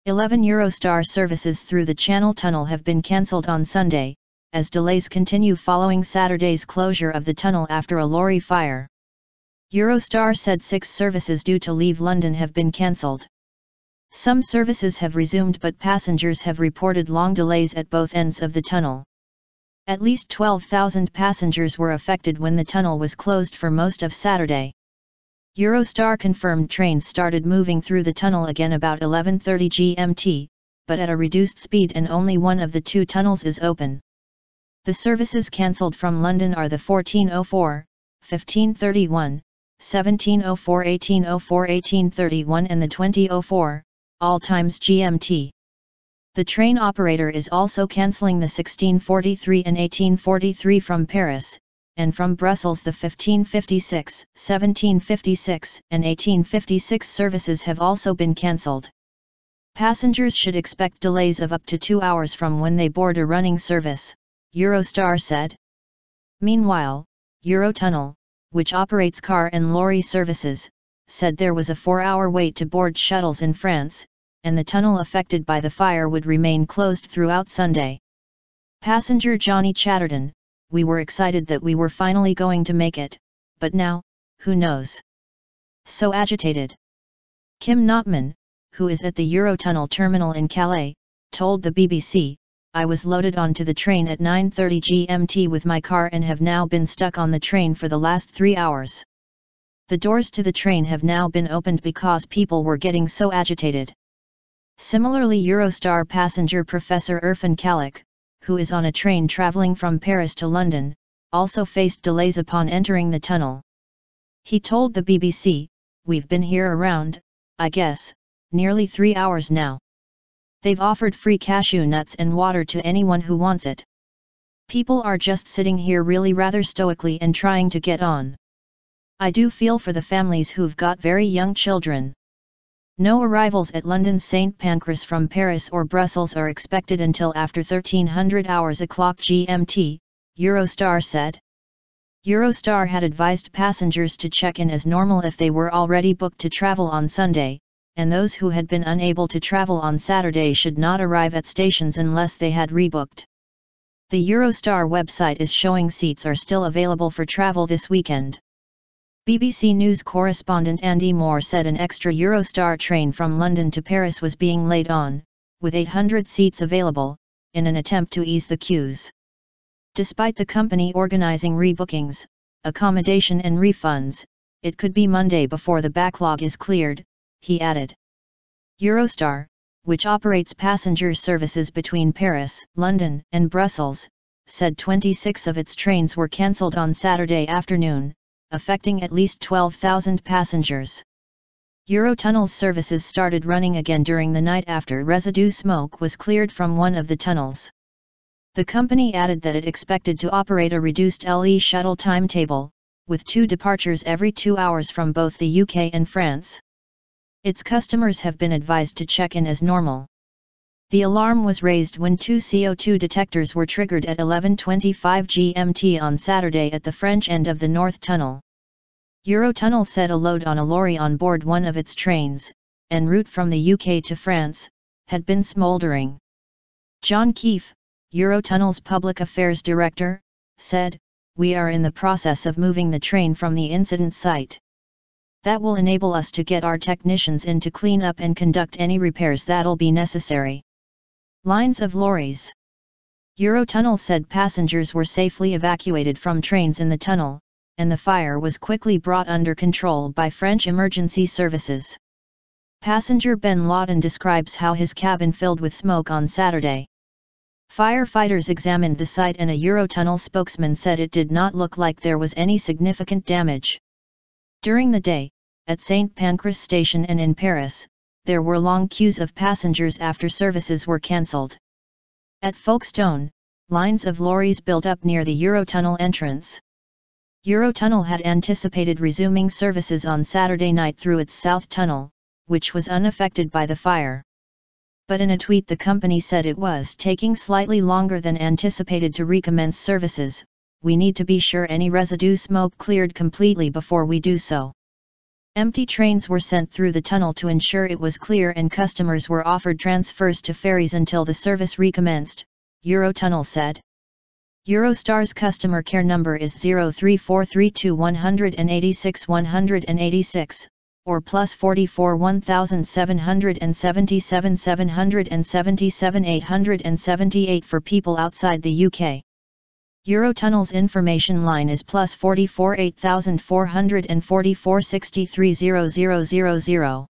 11 Eurostar services through the Channel Tunnel have been cancelled on Sunday, as delays continue following Saturday's closure of the tunnel after a lorry fire. Eurostar said 6 services due to leave London have been cancelled. Some services have resumed, but passengers have reported long delays at both ends of the tunnel. At least 12,000 passengers were affected when the tunnel was closed for most of Saturday. Eurostar confirmed trains started moving through the tunnel again about 11:30 GMT, but at a reduced speed, and only one of the 2 tunnels is open. The services cancelled from London are the 14:04, 15:31, 17:04, 18:04, 18:31 and the 20:04, all times GMT. The train operator is also cancelling the 16:43 and 18:43 from Paris, and from Brussels the 15:56, 17:56 and 18:56 services have also been cancelled. Passengers should expect delays of up to 2 hours from when they board a running service, Eurostar said. Meanwhile, Eurotunnel, which operates car and lorry services, said there was a 4-hour wait to board shuttles in France, and the tunnel affected by the fire would remain closed throughout Sunday. Passenger Johnny Chatterton: "We were excited that we were finally going to make it, but now, who knows? So agitated." Kim Notman, who is at the Eurotunnel terminal in Calais, told the BBC, "I was loaded onto the train at 9:30 GMT with my car and have now been stuck on the train for the last 3 hours. The doors to the train have now been opened because people were getting so agitated." Similarly, Eurostar passenger Professor Irfan Khalek, who is on a train travelling from Paris to London, also faced delays upon entering the tunnel. He told the BBC, "We've been here around, I guess, nearly 3 hours now. They've offered free cashew nuts and water to anyone who wants it. People are just sitting here really rather stoically and trying to get on. I do feel for the families who've got very young children." No arrivals at London's St Pancras from Paris or Brussels are expected until after 1300 hours o'clock GMT, Eurostar said. Eurostar had advised passengers to check in as normal if they were already booked to travel on Sunday, and those who had been unable to travel on Saturday should not arrive at stations unless they had rebooked. The Eurostar website is showing seats are still available for travel this weekend. BBC News correspondent Andy Moore said an extra Eurostar train from London to Paris was being laid on, with 800 seats available, in an attempt to ease the queues. Despite the company organising rebookings, accommodation and refunds, it could be Monday before the backlog is cleared, he added. Eurostar, which operates passenger services between Paris, London and Brussels, said 26 of its trains were cancelled on Saturday afternoon, affecting at least 12,000 passengers. Eurotunnel's services started running again during the night after residue smoke was cleared from one of the tunnels. The company added that it expected to operate a reduced LE shuttle timetable, with 2 departures every 2 hours from both the UK and France. Its customers have been advised to check in as normal. The alarm was raised when 2 CO2 detectors were triggered at 11:25 GMT on Saturday at the French end of the North Tunnel. Eurotunnel said a load on a lorry on board one of its trains, en route from the UK to France, had been smouldering. John Keefe, Eurotunnel's public affairs director, said, "We are in the process of moving the train from the incident site. That will enable us to get our technicians in to clean up and conduct any repairs that'll be necessary." Lines of lorries. Eurotunnel said passengers were safely evacuated from trains in the tunnel, and the fire was quickly brought under control by French emergency services. Passenger Ben Lawton describes how his cabin filled with smoke on Saturday. Firefighters examined the site and a Eurotunnel spokesman said it did not look like there was any significant damage. During the day, at St Pancras station and in Paris, there were long queues of passengers after services were cancelled. At Folkestone, lines of lorries built up near the Eurotunnel entrance. Eurotunnel had anticipated resuming services on Saturday night through its South Tunnel, which was unaffected by the fire. But in a tweet the company said it was taking slightly longer than anticipated to recommence services. "We need to be sure any residue smoke cleared completely before we do so." Empty trains were sent through the tunnel to ensure it was clear, and customers were offered transfers to ferries until the service recommenced, Eurotunnel said. Eurostar's customer care number is 03432 186 186, or +44 1777 777 878 for people outside the UK. Eurotunnel's information line is +44 8444 63 0000.